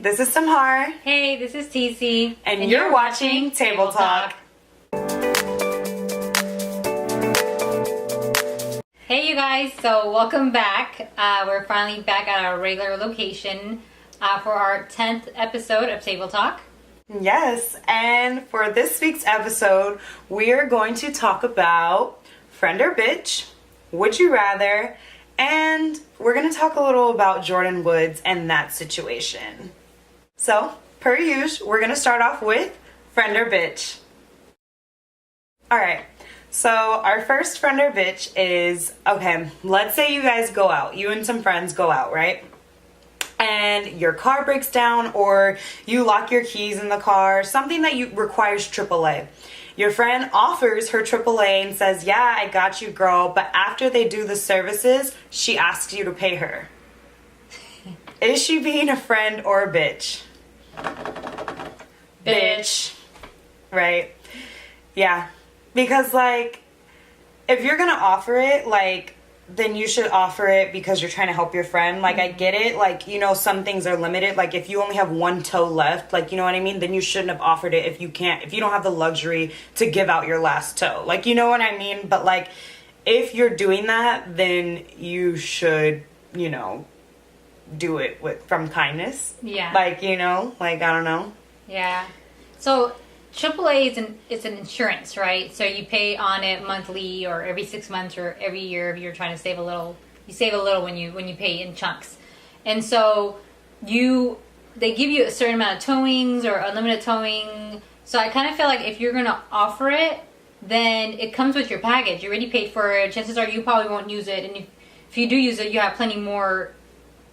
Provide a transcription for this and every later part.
this is Semhar. Hey, this is TC. And you're watching Table Talk. Hey you guys, so welcome back. We're finally back at our regular location for our 10th episode of Table Talk. Yes, and for this week's episode, we are going to talk about friend or bitch, would you rather, and we're going to talk a little about Jordyn Woods and that situation. So, per usual, we're going to start off with friend or bitch. Alright, so our first friend or bitch is, okay, let's say you guys go out. You and some friends go out, right? And your car breaks down or you lock your keys in the car, something that requires AAA. Your friend offers her AAA and says, yeah, I got you, girl, but after they do the services, she asks you to pay her. Is she being a friend or a bitch? Bitch. Right? Yeah. Because, like, if you're gonna offer it, like, then you should offer it because you're trying to help your friend. Like, I get it. Like, you know, some things are limited. Like, if you only have one toe left, like, you know what I mean? Then you shouldn't have offered it if you don't have the luxury to give out your last toe. Like, you know what I mean? But, like, if you're doing that, then you should, you know, do it from kindness. Yeah. Like, you know, like, I don't know. Yeah. So, AAA is an insurance, right? So you pay on it monthly or every 6 months or every year if you're trying to save a little. You save a little when you pay in chunks. And so they give you a certain amount of towings or unlimited towing. So I kind of feel like if you're going to offer it, then it comes with your package. You already paid for it. Chances are you probably won't use it. And if you do use it, you have plenty more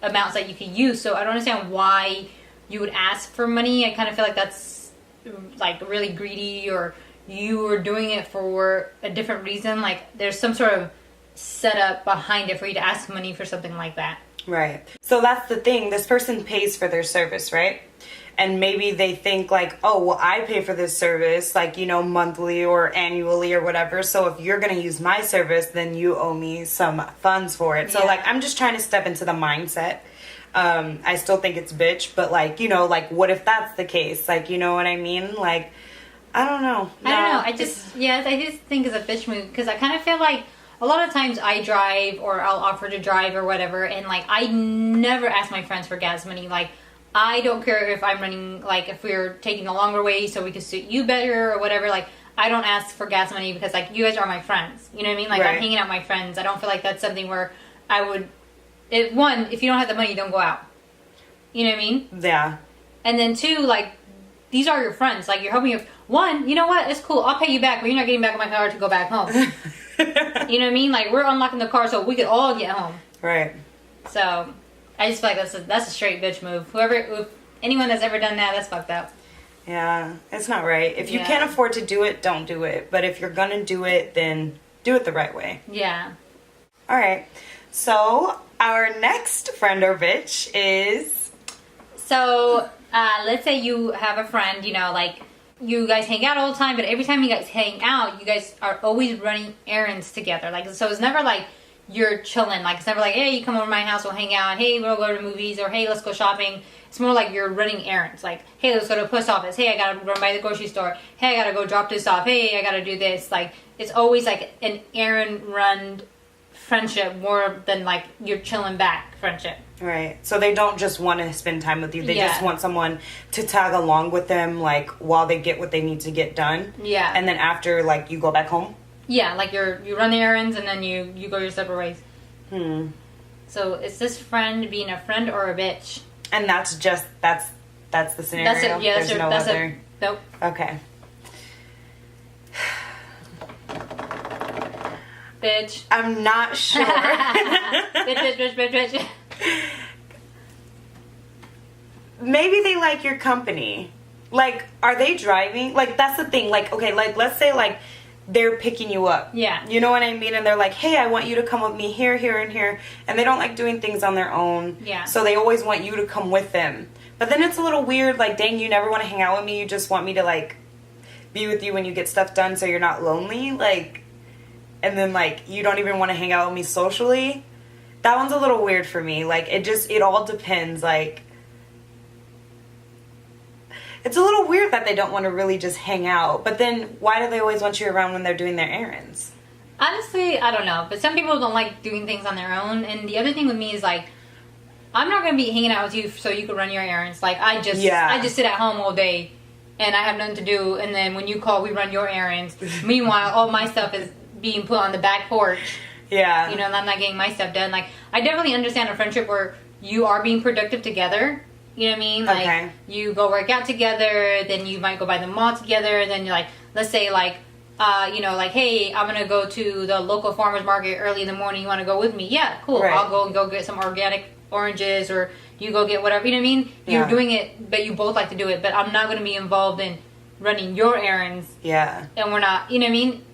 amounts that you can use. So I don't understand why you would ask for money. I kind of feel like that's like really greedy, or you are doing it for a different reason. Like there's some sort of setup behind it for you to ask money for something like that. Right. So that's the thing. This person pays for their service, right? And maybe they think like, oh, well, I pay for this service, like, you know, monthly or annually or whatever. So if you're going to use my service, then you owe me some funds for it. So like, I'm just trying to step into the mindset. I still think it's bitch, but like, you know, like what if that's the case? Like, you know what I mean? Like, I don't know. I don't know. I just think it's a bitch move because I kind of feel like a lot of times I drive or I'll offer to drive or whatever. And like, I never ask my friends for gas money. Like, I don't care if I'm running, like if we're taking a longer way so we can suit you better or whatever. Like, I don't ask for gas money because like you guys are my friends. You know what I mean? Like I'm hanging out with my friends. I don't feel like that's something where I would... if you don't have the money, don't go out. You know what I mean? Yeah. And then two, like, these are your friends. Like, you're helping your... One, you know what? It's cool. I'll pay you back, but you're not getting back in my car to go back home. You know what I mean? Like, we're unlocking the car so we could all get home. Right. So, I just feel like that's a straight bitch move. Anyone that's ever done that, that's fucked up. Yeah, it's not right. If you can't afford to do it, don't do it. But if you're gonna do it, then do it the right way. Yeah. All right. So, our next friend or bitch is... So, let's say you have a friend, you know, like, you guys hang out all the time, but every time you guys hang out, you guys are always running errands together. Like, so it's never like you're chilling. Like, it's never like, hey, you come over to my house, we'll hang out. Hey, we'll go to movies, or hey, let's go shopping. It's more like you're running errands. Like, hey, let's go to the post office. Hey, I gotta run by the grocery store. Hey, I gotta go drop this off. Hey, I gotta do this. Like, it's always like an errand run friendship more than like you're chilling back friendship. Right. So they don't just want to spend time with you. They just want someone to tag along with them, like, while they get what they need to get done. Yeah. And then after, like, you go back home? Yeah, like you run the errands and then you go your separate ways. So is this friend being a friend or a bitch? And that's the scenario? That's it. Yeah, there's no other? Nope. Okay. Bitch. I'm not sure. bitch. Maybe they like your company. Like, are they driving? Like, that's the thing. Like, okay, like, let's say, like, they're picking you up. Yeah. You know what I mean? And they're like, hey, I want you to come with me here, here, and here. And they don't like doing things on their own. Yeah. So they always want you to come with them. But then it's a little weird. Like, dang, you never want to hang out with me. You just want me to, like, be with you when you get stuff done so you're not lonely. Like... and then, like, you don't even want to hang out with me socially. That one's a little weird for me. Like, it all depends. Like, It's a little weird that they don't want to really just hang out. But then why do they always want you around when they're doing their errands? Honestly, I don't know. But some people don't like doing things on their own. And the other thing with me is like, I'm not gonna be hanging out with you so you can run your errands. Like I just sit at home all day, and I have nothing to do. And then when you call, we run your errands. Meanwhile, all my stuff is being put on the back porch. Yeah. You know, and I'm not getting my stuff done. Like I definitely understand a friendship where you are being productive together. You know what I mean? Like you go work out together, then you might go by the mall together. Then you're like, let's say like. You know, like, hey, I'm gonna go to the local farmer's market early in the morning. You want to go with me? Yeah, cool. Right. I'll go get some organic oranges, or you go get whatever. You know what I mean? You're doing it, but you both like to do it. But I'm not gonna be involved in running your errands. Yeah. And we're not. You know what I mean?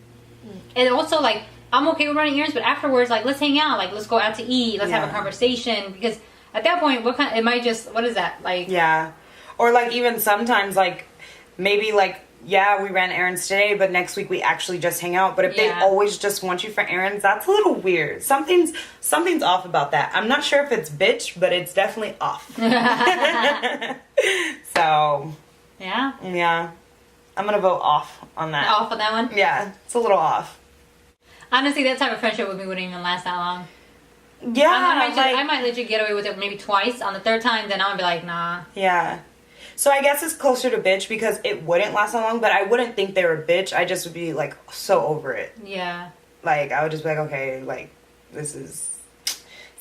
And also, like, I'm okay with running errands, but afterwards, like, let's hang out. Like, let's go out to eat. Let's have a conversation. Because at that point, it might just, what is that? Like. Yeah. Or like even sometimes like maybe like. Yeah, we ran errands today, but next week we actually just hang out. But if they always just want you for errands, that's a little weird. Something's off about that. I'm not sure if it's bitch, but it's definitely off. So, yeah. I'm going to vote off on that. Off on that one? Yeah, it's a little off. Honestly, that type of friendship with me wouldn't even last that long. Yeah. I might let you get away with it maybe twice. On the third time, then I'm going to be like, nah. Yeah. So I guess it's closer to bitch because it wouldn't last that long, but I wouldn't think they were bitch. I just would be like so over it. Yeah. Like I would just be like, okay, like it's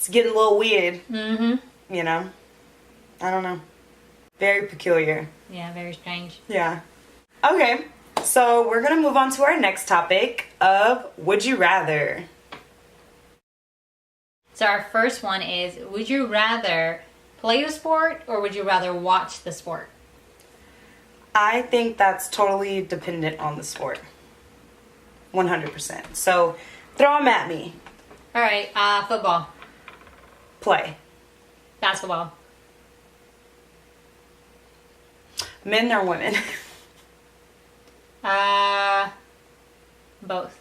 getting a little weird. Mm-hmm. You know? I don't know. Very peculiar. Yeah, very strange. Yeah. Okay. So we're gonna move on to our next topic of Would You Rather. So our first one is, would you rather play the sport or would you rather watch the sport? I think that's totally dependent on the sport. 100%. So throw them at me. All right, football. Play. Basketball. Men or women? Both.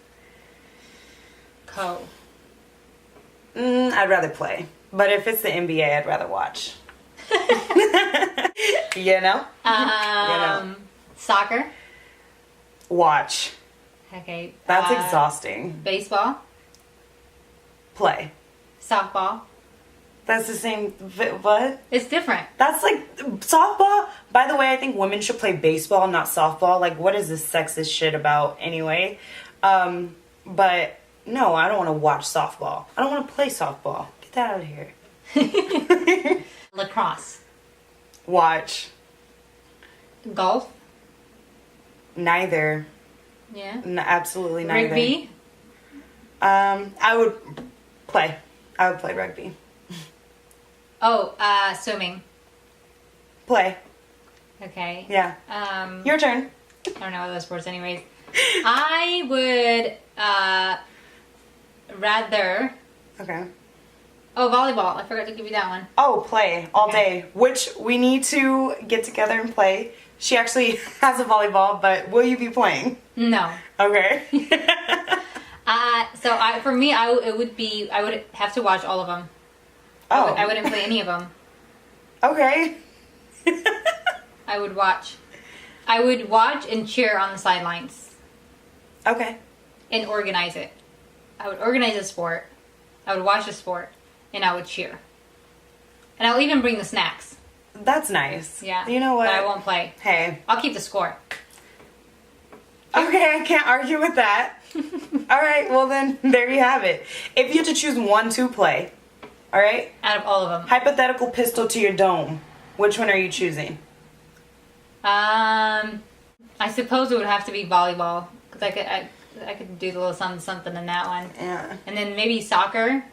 I'd rather play. But if it's the NBA, I'd rather watch. You know? Soccer. Watch. Okay. That's exhausting. Baseball. Play. Softball. That's the same. What? It's different. That's like softball. By the way, I think women should play baseball, not softball. Like, what is this sexist shit about anyway? But no, I don't want to watch softball. I don't want to play softball. Get that out of here. Lacrosse. Watch. Golf. Neither. Yeah. Absolutely neither. Rugby. I would play. I would play rugby. Oh, swimming. Play. Okay. Yeah. Your turn. I don't know those sports anyways. I would rather... Okay. Oh, volleyball. I forgot to give you that one. Oh, play all day. Which we need to get together and play. She actually has a volleyball, but will you be playing? No. Okay. For me, I would have to watch all of them. Oh. I wouldn't play any of them. Okay. I would watch. I would watch and cheer on the sidelines. Okay. And organize it. I would organize a sport. I would watch a sport. And I would cheer. And I'll even bring the snacks. That's nice. Yeah. You know what? But I won't play. Hey. I'll keep the score. Okay, I can't argue with that. All right, well then, there you have it. If you had to choose one to play, all right? Out of all of them. Hypothetical pistol to your dome. Which one are you choosing? I suppose it would have to be volleyball. Because I could do a little something in that one. Yeah. And then maybe soccer.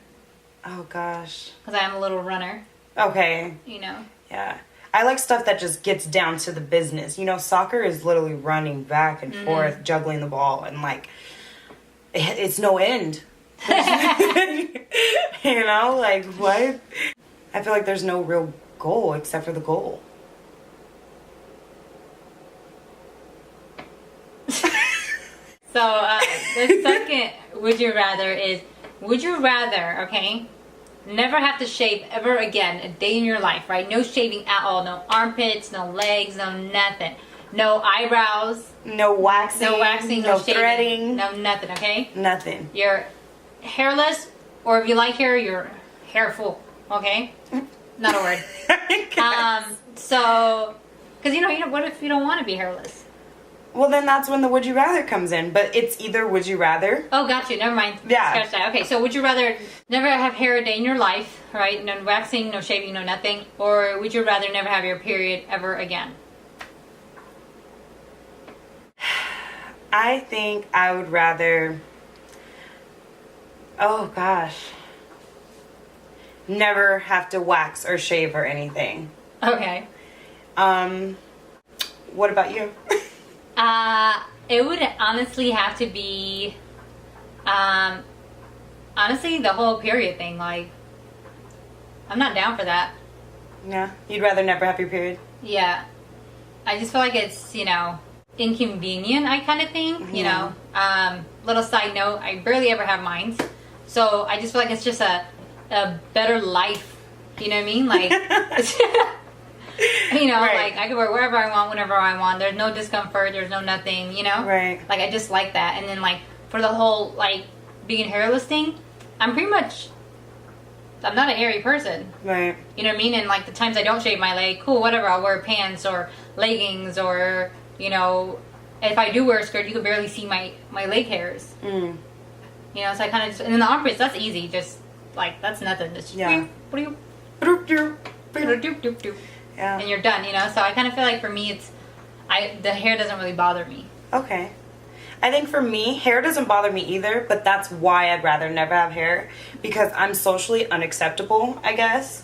Oh, gosh. Because I am a little runner. Okay. You know. Yeah. I like stuff that just gets down to the business. You know, soccer is literally running back and forth, juggling the ball, and like, it's no end. You know, like, what? I feel like there's no real goal except for the goal. So, the second would you rather is, would you rather, okay, never have to shave ever again a day in your life, right? No shaving at all. No armpits, no legs, no nothing. No eyebrows. No waxing. No waxing, no shaving, threading. no nothing, okay? Nothing. You're hairless, or if you like hair, you're hairful, okay? Not a word. So, because what if you don't want to be hairless? Well, then that's when the would you rather comes in. But it's either would you rather. Oh, got you. Never mind. Yeah. Scratch that. Okay, so would you rather never have hair a day in your life, right? No waxing, no shaving, no nothing. Or would you rather never have your period ever again? I think I would rather... Oh, gosh. Never have to wax or shave or anything. Okay. What about you? It would honestly have to be, honestly, the whole period thing. Like, I'm not down for that. Yeah, you'd rather never have your period? Yeah. I just feel like it's, inconvenient, I kind of think, Little side note, I barely ever have mine. So I just feel like it's just a better life. You know what I mean? Like, Right. like I can wear wherever I want, whenever I want. There's no discomfort. There's no nothing, Right. Like, I just like that. And then, like, for the whole, like, being hairless thing, I'm not a hairy person. Right. You know what I mean? And, like, the times I don't shave my leg, cool, whatever. I'll wear pants or leggings or, if I do wear a skirt, you could barely see my leg hairs. Mm. So I kind of just... And then the armpits, that's easy. Just, like, that's nothing. Just... Yeah. Yeah. And you're done, So I kind of feel like for me, the hair doesn't really bother me. Okay. I think for me, hair doesn't bother me either, but that's why I'd rather never have hair, because I'm socially unacceptable, I guess.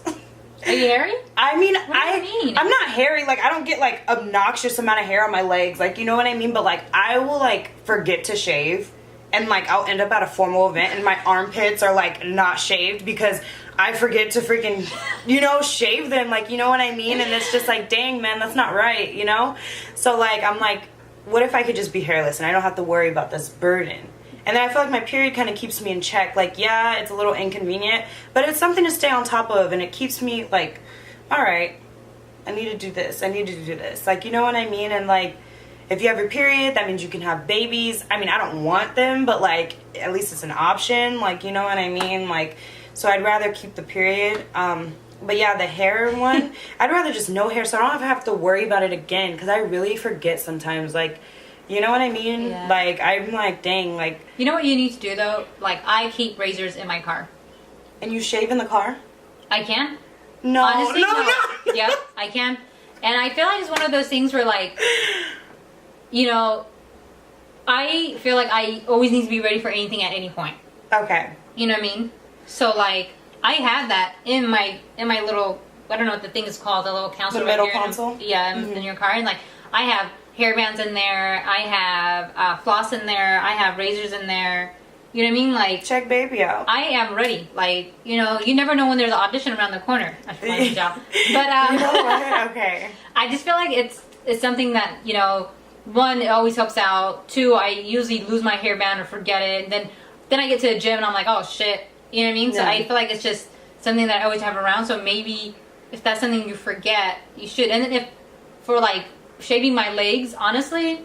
Are you hairy? I mean, What do you mean? I'm not hairy. Like, I don't get, like, obnoxious amount of hair on my legs. Like, you know what I mean? But, like, I will, like, forget to shave, and, like, I'll end up at a formal event, and my armpits are, like, not shaved because I forget to freaking, shave them. Like, you know what I mean? And it's just like, dang, man, that's not right, So, like, I'm like, what if I could just be hairless and I don't have to worry about this burden? And then I feel like my period kind of keeps me in check. Like, yeah, it's a little inconvenient, but it's something to stay on top of, and it keeps me, like, all right, I need to do this. I need to do this. Like, you know what I mean? And, like, if you have your period, that means you can have babies. I mean, I don't want them, but, like, at least it's an option. Like, you know what I mean? Like, so I'd rather keep the period. But yeah, the hair one, I'd rather just no hair so I don't have to worry about it again, because I really forget sometimes. Like, you know what I mean? Yeah. Like, I'm like, dang, like... You know what you need to do, though? Like, I keep razors in my car. And you shave in the car? I can. No, Honestly, no. Yep, I can. And I feel like it's one of those things where, like, I feel like I always need to be ready for anything at any point. Okay. You know what I mean? So, like, I have that in my little, I don't know what the thing is called, the little console. The right middle here. console? Yeah, in your car. And, like, I have hair bands in there. I have floss in there. I have razors in there. You know what I mean? Like, Check baby out. I am ready. Like, you never know when there's an audition around the corner. I should find a job. But, You know what? Okay. I just feel like it's something that, one, it always helps out. Two, I usually lose my hairband or forget it. And then I get to the gym and I'm like, oh shit. You know what I mean? So Yeah. I feel like it's just something that I always have around. So maybe if that's something you forget, you should. And then if for like shaving my legs, honestly,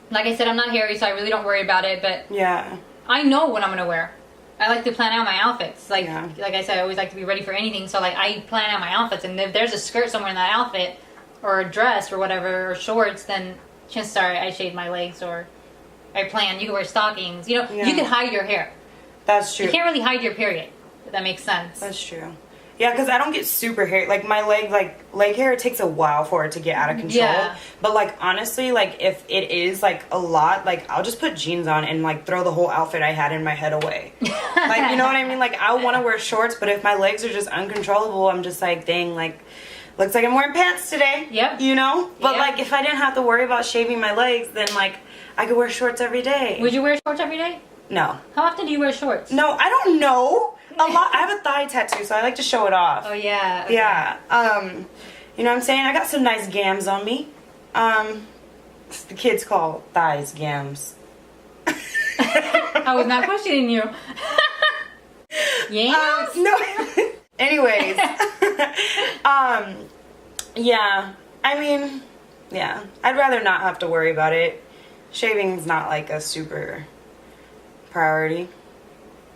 like I said, I'm not hairy, so I really don't worry about it. But Yeah. I know what I'm gonna wear. I like to plan out my outfits. Like Yeah. like I said, I always like to be ready for anything. So like I plan out my outfits, and if there's a skirt somewhere in that outfit, or a dress or whatever, or shorts, then chances are I shaved my legs, or I plan. You can wear stockings. You Yeah. can hide your hair. That's true. You can't really hide your period. If that makes sense. That's true. Yeah, because I don't get super hair. Like, my leg hair, it takes a while for it to get out of control. Yeah. But, like, honestly, like, if it is, like, a lot, like, I'll just put jeans on and, like, throw the whole outfit I had in my head away. Like, you know what I mean? Like, I want to wear shorts, but if my legs are just uncontrollable, I'm just like, dang, like, looks like I'm wearing pants today. Yep. You know? But, Yep. like, if I didn't have to worry about shaving my legs, then, like, I could wear shorts every day. Would you wear shorts every day? No. How often do you wear shorts? No, I don't know. A lot. I have a thigh tattoo, so I like to show it off. Oh yeah. Okay. Yeah. You know what I'm saying? I got some nice gams on me. The kids call thighs gams. I was not questioning you. Yams? No. Anyways. Yeah. I mean, yeah. I'd rather not have to worry about it. Shaving's not like a super priority.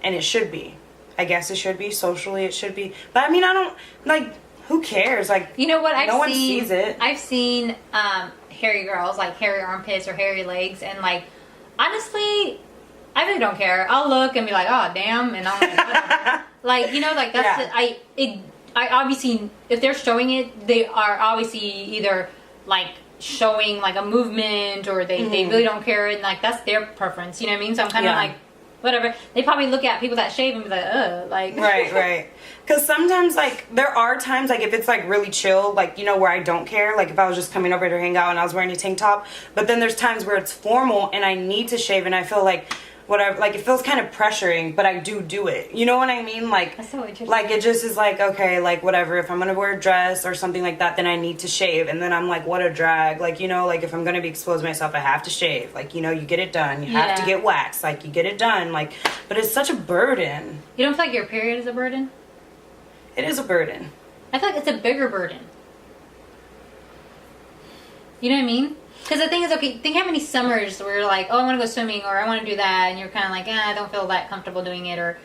And it should be. I guess it should be. Socially, it should be. But I mean, I don't, like, who cares? Like, you know what? No one sees it. I've seen hairy girls, like hairy armpits or hairy legs, and like, honestly, I really don't care. I'll look and be like, oh, damn, and I'm like, whatever. Like, you know, like, that's Yeah. I obviously, if they're showing it, they are obviously either like showing like a movement, or they really don't care, and like that's their preference, you know what I mean? So I'm kind of like, whatever. They probably look at people that shave and be like, ugh, like. Right. Because sometimes, like, there are times, like, if it's, like, really chill, like, you know, where I don't care. Like, if I was just coming over to hang out and I was wearing a tank top. But then there's times where it's formal and I need to shave and I feel like, whatever, like, it feels kind of pressuring, but I do it. You know what I mean? Like, That's so interesting. Like, it just is like, okay, like, whatever. If I'm going to wear a dress or something like that, then I need to shave. And then I'm like, what a drag. Like, you know, like, if I'm going to be exposed myself, I have to shave. Like, you know, you get it done. You have to get waxed. Like, you get it done. Like, but it's such a burden. You don't feel like your period is a burden? It is a burden. I feel like it's a bigger burden. You know what I mean? Because the thing is, okay, think how many summers where you're like, oh, I want to go swimming, or I want to do that, and you're kind of like, I don't feel that comfortable doing it, or,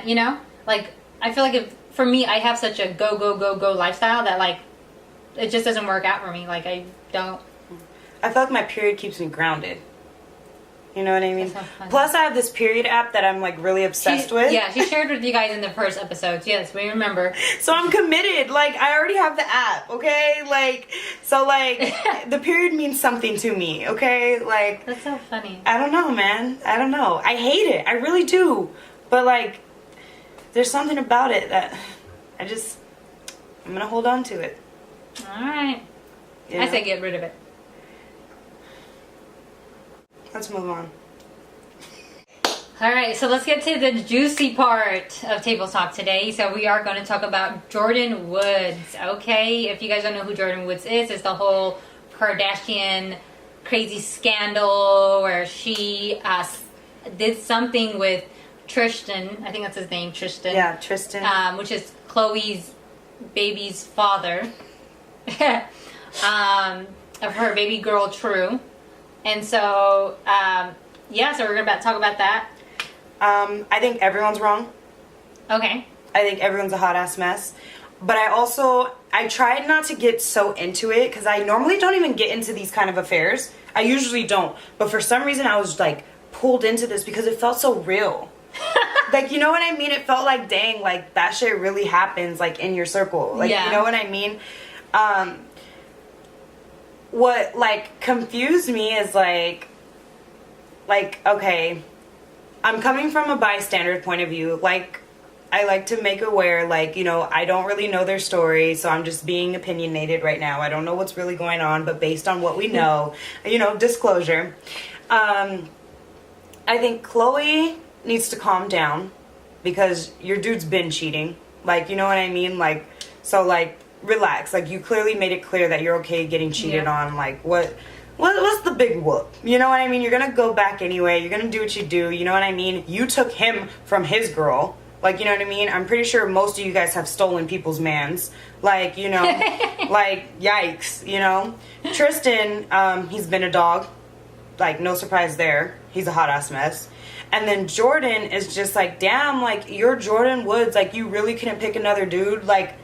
you know? Like, I feel like if, for me, I have such a go lifestyle that, like, it just doesn't work out for me. Like, I don't. I feel like my period keeps me grounded. You know what I mean? That's so funny. Plus, I have this period app that I'm, like, really obsessed with. Yeah, she shared with you guys in the first episodes. Yes, we remember. So I'm committed. Like, I already have the app, okay? Like, so, like, the period means something to me, okay? Like, That's so funny. I don't know, man. I don't know. I hate it. I really do. But, like, there's something about it that I'm going to hold on to it. All right. You I know? say get rid of it. Let's move on. All right, so let's get to the juicy part of Table Talk today. So we are going to talk about Jordyn Woods, okay? If you guys don't know who Jordyn Woods is, it's the whole Kardashian crazy scandal where she did something with Tristan. I think that's his name, Tristan. Yeah, Tristan. Which is Khloe's baby's father. Of her baby girl, True. And so, so we're about to talk about that. I think everyone's wrong. Okay. I think everyone's a hot ass mess. But I tried not to get so into it because I normally don't even get into these kind of affairs. I usually don't. But for some reason I was like pulled into this because it felt so real. Like, you know what I mean? It felt like, dang, like that shit really happens like in your circle. Like, you know what I mean? What like confused me is like, okay, I'm coming from a bystander point of view. Like, I like to make aware, like, you know, I don't really know their story, so I'm just being opinionated right now. I don't know what's really going on, but based on what we know, you know, disclosure. I think Khloe needs to calm down because your dude's been cheating. Like, you know what I mean? Like, so, like, relax. Like, you clearly made it clear that you're okay getting cheated on. Like, what's the big whoop? You know what I mean? You're gonna go back anyway. You're gonna do what you do. You know what I mean? You took him from his girl. Like, you know what I mean? I'm pretty sure most of you guys have stolen people's mans. Like, you know, like, yikes, you know? Tristan, he's been a dog. Like, no surprise there. He's a hot-ass mess. And then Jordyn is just like, damn, like, you're Jordyn Woods. Like, you really couldn't pick another dude. Like,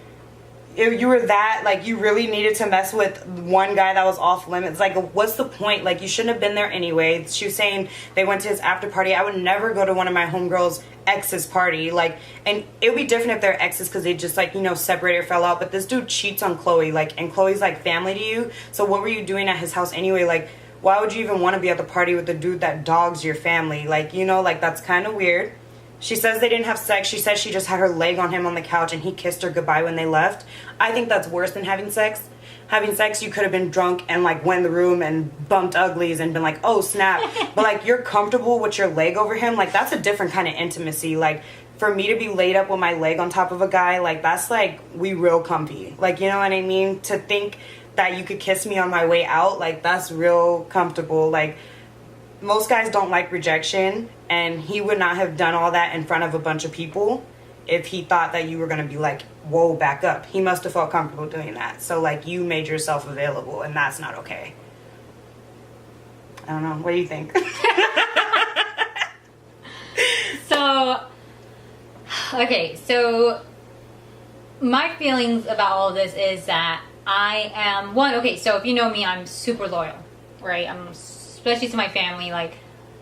if you were that, like, you really needed to mess with one guy that was off limits. Like, what's the point? Like, you shouldn't have been there anyway. She was saying they went to his after party. I would never go to one of my homegirls' ex's party. Like, and it would be different if they're exes because they just, like, you know, separated or fell out. But this dude cheats on Khloe, like, and Khloe's, like, family to you. So what were you doing at his house anyway? Like, why would you even want to be at the party with the dude that dogs your family? Like, you know, like, that's kind of weird. She says they didn't have sex. She said she just had her leg on him on the couch and he kissed her goodbye when they left. I think that's worse than having sex. Having sex, you could have been drunk and, like, went in the room and bumped uglies and been like, oh, snap. But, like, you're comfortable with your leg over him. Like, that's a different kind of intimacy. Like, for me to be laid up with my leg on top of a guy, like, that's, like, we real comfy. Like, you know what I mean? To think that you could kiss me on my way out, like, that's real comfortable. Like, most guys don't like rejection, and he would not have done all that in front of a bunch of people. if he thought that you were going to be like, whoa, back up. He must have felt comfortable doing that. So, like, you made yourself available, and that's not okay. I don't know. What do you think? So my feelings about all of this is that I am so if you know me, I'm super loyal, right? I'm especially to my family, like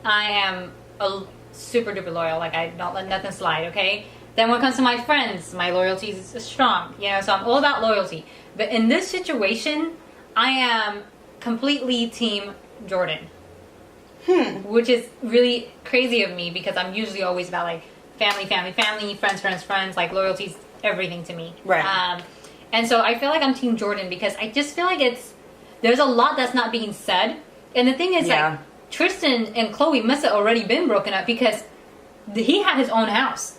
I am a super duper loyal, like I don't let nothing slide, okay? Then when it comes to my friends, my loyalty is strong, so I'm all about loyalty. But in this situation, I am completely team Jordan. Which is really crazy of me because I'm usually always about like family, friends, like loyalty's everything to me. Right. And so I feel like I'm team Jordan because I just feel like there's a lot that's not being said. And the thing is like Tristan and Chloe must have already been broken up because he had his own house.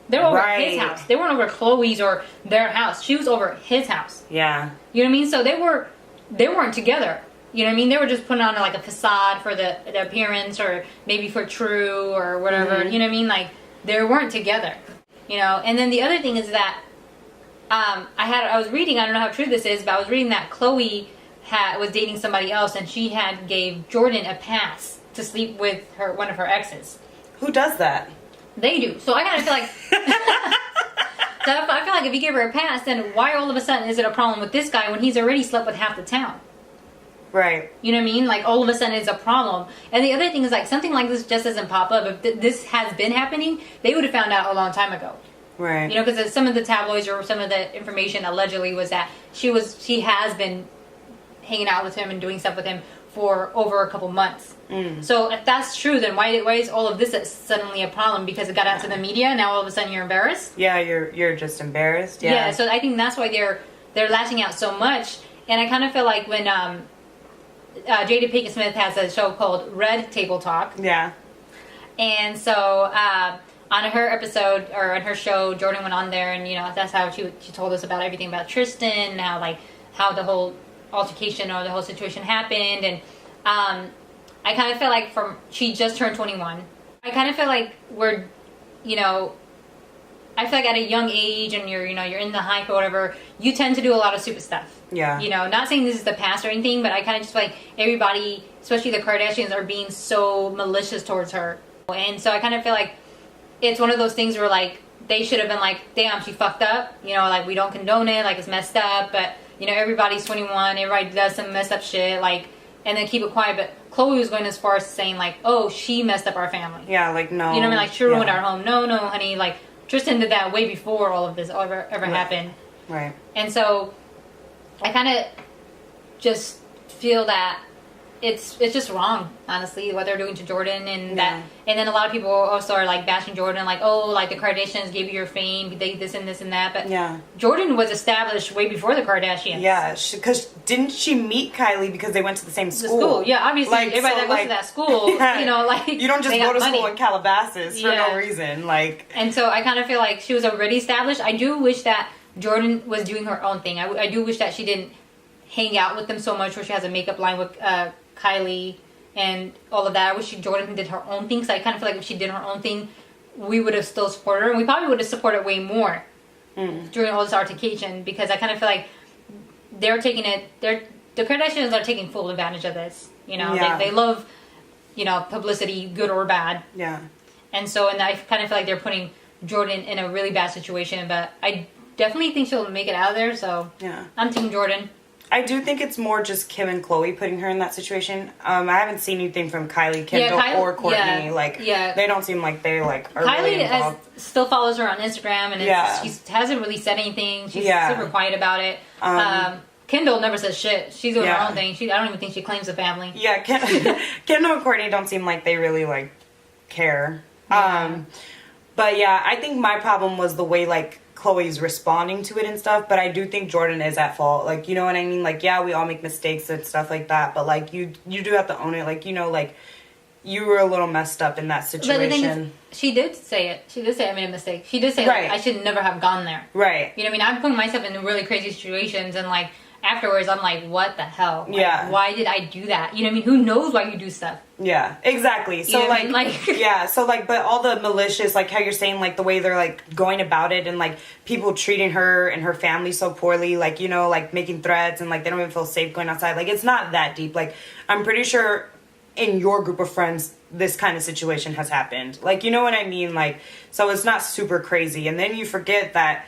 They were over his house. They weren't over Chloe's or their house. She was over his house. Yeah. You know what I mean? So they weren't together. You know what I mean? They were just putting on like a facade for the appearance or maybe for true or whatever. Mm-hmm. You know what I mean? Like they weren't together. And then the other thing is that I was reading, I don't know how true this is, but I was reading that Chloe was dating somebody else and she gave Jordan a pass to sleep with one of her exes. Who does that? They do. So I kind of feel like so I feel like if you give her a pass, then why all of a sudden is it a problem with this guy when he's already slept with half the town? Right. You know what I mean? Like, all of a sudden it's a problem. And the other thing is, like, something like this just doesn't pop up. If this has been happening, they would have found out a long time ago. Right. Because some of the tabloids or some of the information allegedly was that she has been hanging out with him and doing stuff with him for over a couple months. So if that's true, then why is all of this suddenly a problem? Because it got out to the media and now all of a sudden you're embarrassed? Yeah, you're just embarrassed. Yeah, so I think that's why they're lashing out so much. And I kind of feel like when... Jada Pinkett Smith has a show called Red Table Talk. Yeah. And so on her episode or on her show, Jordan went on there and that's how she told us about everything about Tristan and how the whole altercation or the whole situation happened. And I kind of feel like she just turned 21. I kind of feel like we're I feel like at a young age and you're in the hype or whatever, you tend to do a lot of stupid stuff. Yeah. Not saying this is the past or anything, but I kind of just feel like everybody, especially the Kardashians, are being so malicious towards her. And so I kind of feel like it's one of those things where, like, they should have been like, damn, she fucked up. Like, we don't condone it. Like, it's messed up. But, everybody's 21. Everybody does some messed up shit. Like, and then keep it quiet. But Chloe was going as far as saying, like, oh, she messed up our family. Yeah, like, no. You know what I mean? Like, she ruined our home. No, honey. Like, Tristan did that way before all of this ever happened. Right. And so I kind of just feel that it's just wrong, honestly, what they're doing to Jordan and that. And then a lot of people also are like bashing Jordan, like, oh, like the Kardashians gave you your fame, they this and this and that. But Jordan was established way before the Kardashians. Yeah, because didn't she meet Kylie because they went to the same school? Yeah, obviously, like, everybody that goes to that school, like, you don't just go to school in Calabasas for no reason, like. And so I kind of feel like she was already established. I do wish that Jordan was doing her own thing. I do wish that she didn't hang out with them so much, where she has a makeup line with Kylie and all of that. I wish Jordan did her own thing, because I kind of feel like if she did her own thing, we would have still supported her, and we probably would have supported way more during all this altercation, because I kind of feel like they're taking it. The Kardashians are taking full advantage of this. They love, publicity, good or bad. Yeah. And so, and I kind of feel like they're putting Jordan in a really bad situation, but I definitely think she'll make it out of there. So yeah, I'm team Jordan. I do think it's more just Kim and Chloe putting her in that situation. I haven't seen anything from Kylie, Kendall, or Courtney. They don't seem like they are Kylie really involved. Still follows her on Instagram, and she hasn't really said anything. She's super quiet about it. Kendall never says shit. She's doing her own thing. I don't even think she claims the family. Yeah, Kendall and Courtney don't seem like they really care. Yeah. But yeah, I think my problem was the way Chloe's responding to it and stuff, but I do think Jordan is at fault. You know what I mean? Yeah, we all make mistakes and stuff like that, but you do have to own it. You were a little messed up in that situation. But the thing is, she did say it. She did say I made a mistake. She did say I should never have gone there. Right. You know what I mean? I'm putting myself in really crazy situations, and afterwards, I'm like, what the hell? Like, Yeah. why did I do that? You know what I mean? Who knows why you do stuff? Yeah, exactly. So You know what I like, mean? Like- yeah, so like, but all the malicious, like how you're saying, like the way they're like going about it and like people treating her and her family so poorly, like, you know, like making threats and like they don't even feel safe going outside. Like it's not that deep. Like I'm pretty sure in your group of friends, this kind of situation has happened. Like, you know what I mean? Like, so it's not super crazy. And then you forget that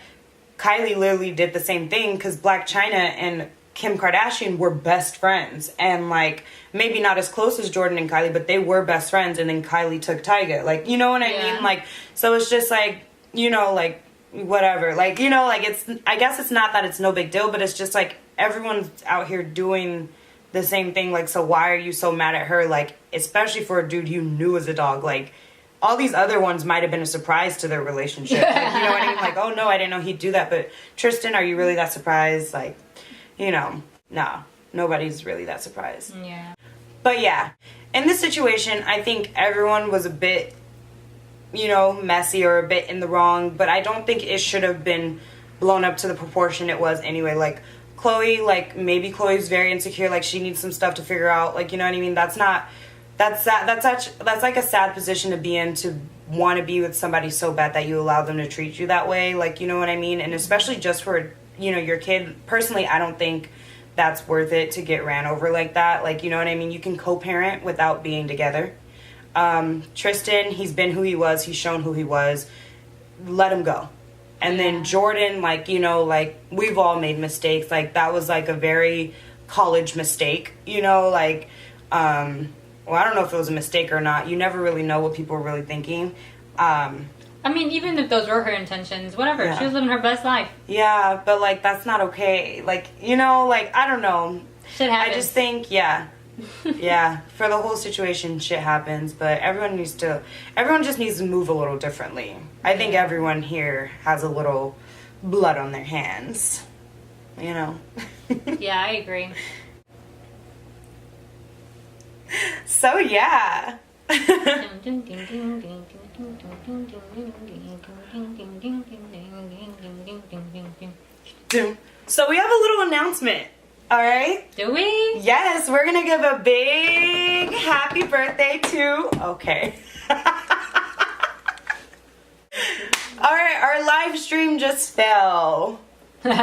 Kylie literally did the same thing because Black China and Kim Kardashian were best friends, and like maybe not as close as Jordan and Kylie, but they were best friends, and then Kylie took Tyga. Like, you know what I mean? Like, so it's just like, you know, like whatever. Like, you know, like it's, I guess it's not that it's no big deal, but it's just like everyone's out here doing the same thing. Like, so why are you so mad at her? Like, especially for a dude you knew as a dog. Like, all these other ones might have been a surprise to their relationship. Like, you know what I mean? Like, oh no, I didn't know he'd do that. But Tristan, are you really that surprised? Like, you know, no, nobody's really that surprised. Yeah. But yeah, in this situation, I think everyone was a bit, you know, messy or a bit in the wrong. But I don't think it should have been blown up to the proportion it was anyway. Like, Chloe, like, maybe Chloe's very insecure. Like, she needs some stuff to figure out. Like, you know what I mean? That's not, that's like a sad position to be in, to want to be with somebody so bad that you allow them to treat you that way. Like, you know what I mean? And especially just for, you know, your kid. Personally, I don't think that's worth it to get ran over like that. Like, you know what I mean? You can co-parent without being together. Tristan, he's been who he was. He's shown who he was. Let him go. And then Jordan, like, you know, like, we've all made mistakes. Like, that was, like, a very college mistake, you know, like, well, I don't know if it was a mistake or not. You never really know what people are really thinking. I mean, even if those were her intentions, whatever. Yeah. She was living her best life. Yeah, but, like, that's not okay. Like, you know, like, I don't know. Shit happens. I just think, yeah. Yeah, for the whole situation, shit happens, but everyone just needs to move a little differently. I think everyone here has a little blood on their hands, you know? Yeah, I agree. So, yeah. So, we have a little announcement, all right? Do we? Yes, we're gonna give a big happy birthday to... Okay. Alright, our live stream just fell. We're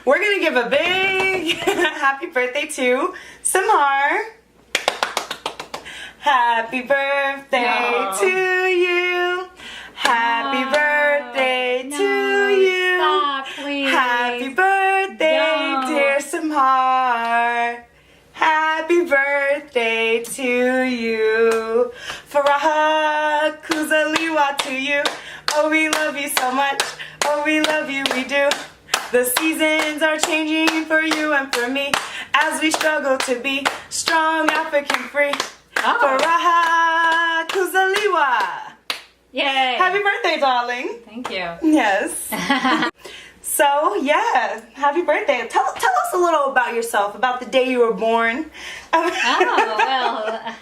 gonna give a big happy birthday to Semhar. Happy birthday to you. Happy birthday to you. Stop, please. Happy birthday, No. dear Semhar. Happy birthday to you. Faraha Kuzaliwa to you. Oh, we love you so much. Oh, we love you, we do. The seasons are changing for you and for me as we struggle to be strong, African free. Oh. Faraha Kuzaliwa. Yay. Happy birthday, darling. Thank you. Yes. So, yeah, happy birthday. Tell us a little about yourself, about the day you were born. Oh, well.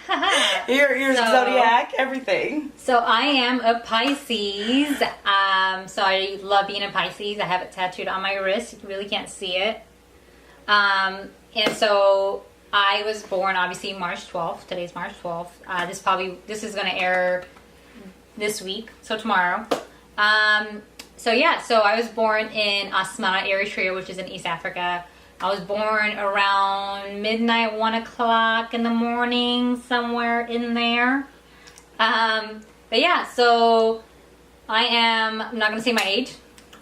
your So- zodiac, everything. So I am a Pisces. So I love being a Pisces. I have it tattooed on my wrist. You really can't see it. And so I was born obviously March 12th. Today's March 12th. This is going to air this week, so tomorrow. So I was born in Asmara, Eritrea, which is in East Africa. I was born around midnight, 1 o'clock in the morning, somewhere in there. But yeah, so I'm not going to say my age,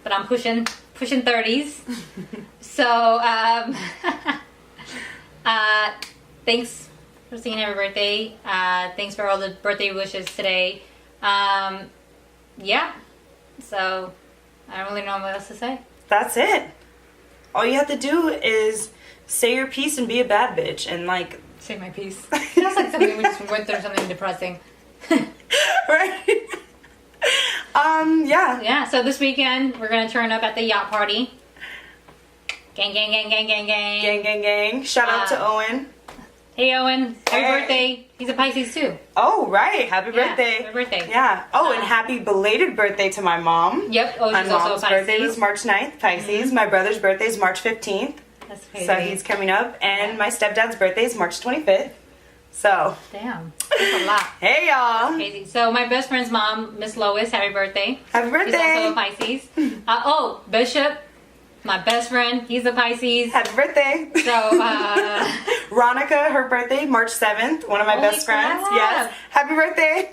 but I'm pushing 30s. So, thanks for singing happy birthday. Thanks for all the birthday wishes today. Yeah, so I don't really know what else to say. That's it. All you have to do is say your piece and be a bad bitch and like Say my piece. Sounds like something we just went through something depressing. right. Yeah. Yeah, so this weekend we're gonna turn up at the yacht party. Gang, gang, gang, gang, gang, gang. Gang, gang, gang. Shout out to Owen. Hey Owen, happy Hey. birthday. He's a Pisces too. Oh, right. Happy Yeah, birthday. happy birthday. Yeah. Oh, and happy belated birthday to my mom. Yep, My she's also a mom's Pisces. birthday was March 9th, Pisces. My brother's birthday is March 15th. That's crazy. So he's coming up, and my stepdad's birthday is March 25th. So Damn, that's a lot. hey y'all. Crazy. So my best friend's mom, Miss Lois, happy birthday. Happy birthday. She's also a Pisces. Bishop, my best friend, he's a Pisces. Happy birthday. So, Ronica, her birthday, March 7th. One of my Holy best friends. crap. Yes. Happy birthday.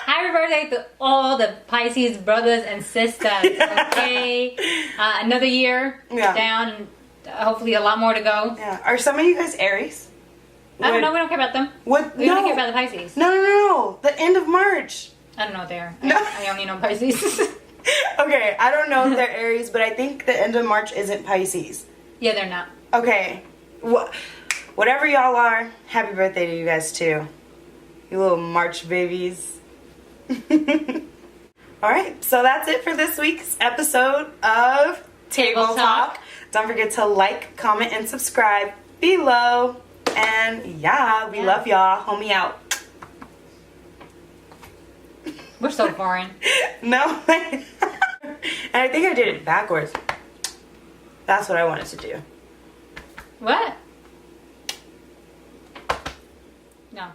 happy birthday to all the Pisces brothers and sisters. Okay. Another year down, and hopefully a lot more to go. Yeah. Are some of you guys Aries? I don't know. We don't care about them. What? We don't care about the Pisces. No. The end of March. I don't know what they are. No. I only know Pisces. Okay, I don't know if they're Aries, but I think the end of March isn't Pisces. Yeah, they're not. Okay. Whatever y'all are, happy birthday to you guys too. You little March babies. Alright, so that's it for this week's episode of Table Talk. Don't forget to like, comment, and subscribe below. And yeah, we love y'all. Homie out. We're so foreign. No. And I think I did it backwards. That's what I wanted to do. What? No.